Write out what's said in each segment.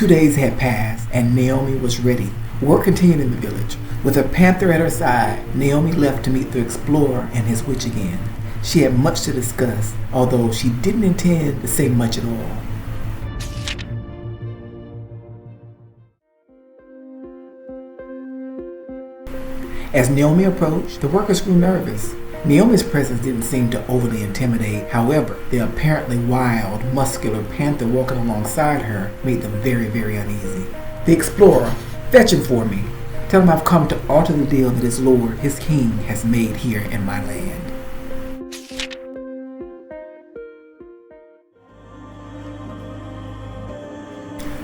2 days had passed, and Naomi was ready. Work continued in the village. With a panther at her side, Naomi left to meet the explorer and his witch again. She had much to discuss, although she didn't intend to say much at all. As Naomi approached, the workers grew nervous. Naomi's presence didn't seem to overly intimidate. However, the apparently wild, muscular panther walking alongside her made them very, very uneasy. The explorer, fetch him for me. Tell him I've come to alter the deal that his lord, his king, has made here in my land.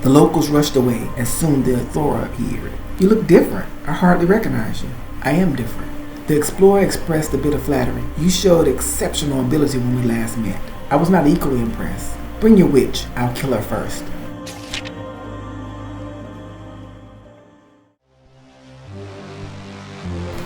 The locals rushed away, and soon the explorer appeared. You look different. I hardly recognize you. I am different. The explorer expressed a bit of flattery. You showed exceptional ability when we last met. I was not equally impressed. Bring your witch. I'll kill her first.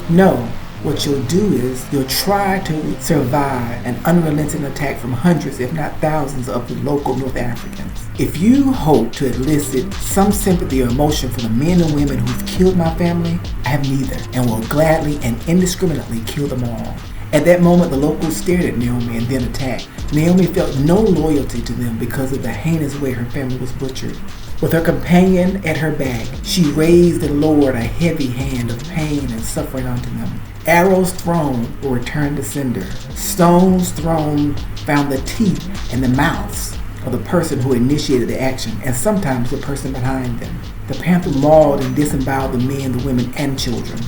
No. What you'll do is you'll try to survive an unrelenting attack from hundreds, if not thousands, of the local North Africans. If you hope to elicit some sympathy or emotion from the men and women who've killed my family, I have neither, and will gladly and indiscriminately kill them all. At that moment, the locals stared at Naomi and then attacked. Naomi felt no loyalty to them because of the heinous way her family was butchered. With her companion at her back, she raised and lowered a heavy hand of pain and suffering onto them. Arrows thrown were returned to cinder. Stones thrown found the teeth and the mouths of the person who initiated the action, and sometimes the person behind them. The panther mauled and disemboweled the men, the women, and children.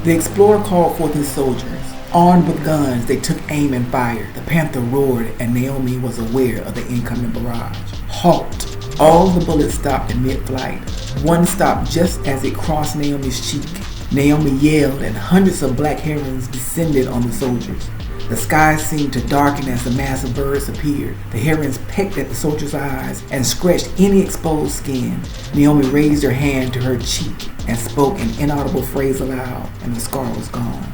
The explorer called forth his soldiers. Armed with guns, they took aim and fired. The panther roared, and Naomi was aware of the incoming barrage. Halt! All the bullets stopped in mid-flight. One stopped just as it crossed Naomi's cheek. Naomi yelled, and hundreds of black herons descended on the soldiers. The sky seemed to darken as the mass of birds appeared. The herons pecked at the soldiers' eyes and scratched any exposed skin. Naomi raised her hand to her cheek and spoke an inaudible phrase aloud, and the scar was gone.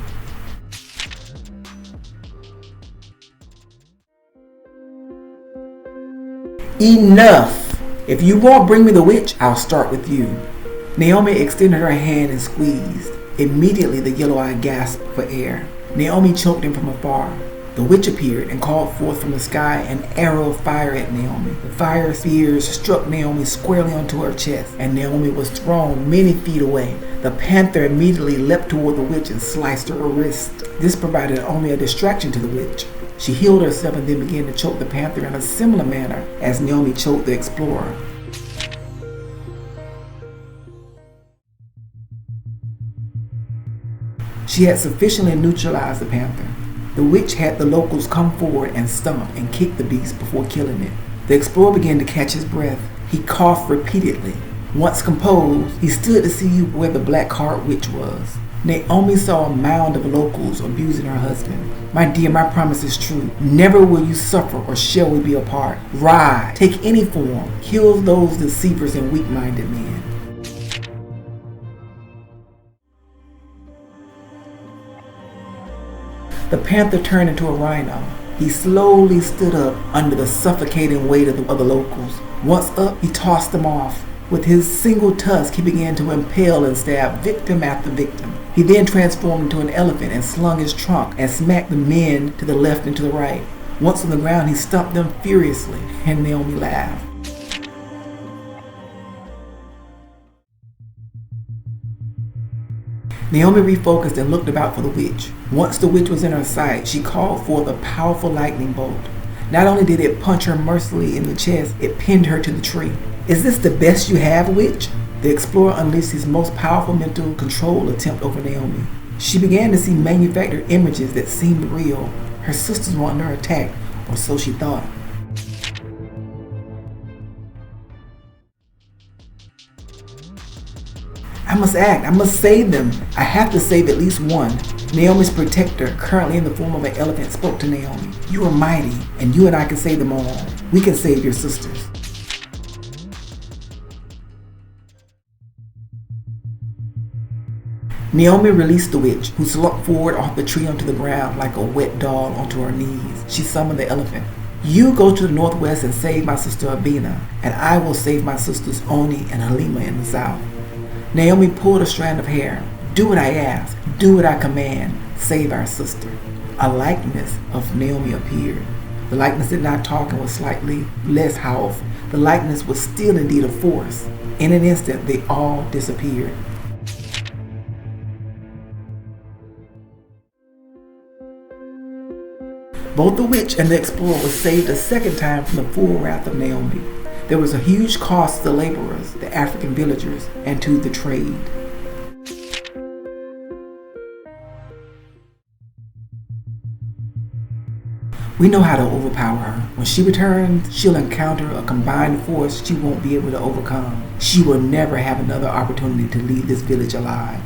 Enough! If you won't bring me the witch, I'll start with you. Naomi extended her hand and squeezed. Immediately the yellow-eyed gasped for air. Naomi choked him from afar. The witch appeared and called forth from the sky an arrow of fire at Naomi. The fire spears struck Naomi squarely onto her chest, and Naomi was thrown many feet away. The panther immediately leapt toward the witch and sliced her wrist. This provided only a distraction to the witch. She healed herself and then began to choke the panther in a similar manner as Naomi choked the explorer. She had sufficiently neutralized the panther. The witch had the locals come forward and stomp and kick the beast before killing it. The explorer began to catch his breath. He coughed repeatedly. Once composed, he stood to see where the black-heart witch was. Naomi saw a mound of locals abusing her husband. My dear, my promise is true. Never will you suffer or shall we be apart. Ride, take any form, kill those deceivers and weak-minded men. The panther turned into a rhino. He slowly stood up under the suffocating weight of the locals. Once up, he tossed them off. With his single tusk, he began to impale and stab victim after victim. He then transformed into an elephant and slung his trunk and smacked the men to the left and to the right. Once on the ground, he stomped them furiously, and Naomi laughed. Naomi refocused and looked about for the witch. Once the witch was in her sight, she called forth a powerful lightning bolt. Not only did it punch her mercilessly in the chest, it pinned her to the tree. Is this the best you have, witch? The explorer unleashed his most powerful mental control attempt over Naomi. She began to see manufactured images that seemed real. Her sisters were under attack, or so she thought. I must act. I must save them. I have to save at least one. Naomi's protector, currently in the form of an elephant, spoke to Naomi. You are mighty, and you and I can save them all. We can save your sisters. Naomi released the witch, who slumped forward off the tree onto the ground like a wet doll onto her knees. She summoned the elephant. You go to the northwest and save my sister Abena, and I will save my sisters Oni and Halima in the south. Naomi pulled a strand of hair. Do what I ask. Do what I command. Save our sister. A likeness of Naomi appeared. The likeness did not talk and was slightly less powerful. The likeness was still indeed a force. In an instant, they all disappeared. Both the witch and the explorer were saved a second time from the full wrath of Naomi. There was a huge cost to the laborers, the African villagers, and to the trade. We know how to overpower her. When she returns, she'll encounter a combined force she won't be able to overcome. She will never have another opportunity to leave this village alive.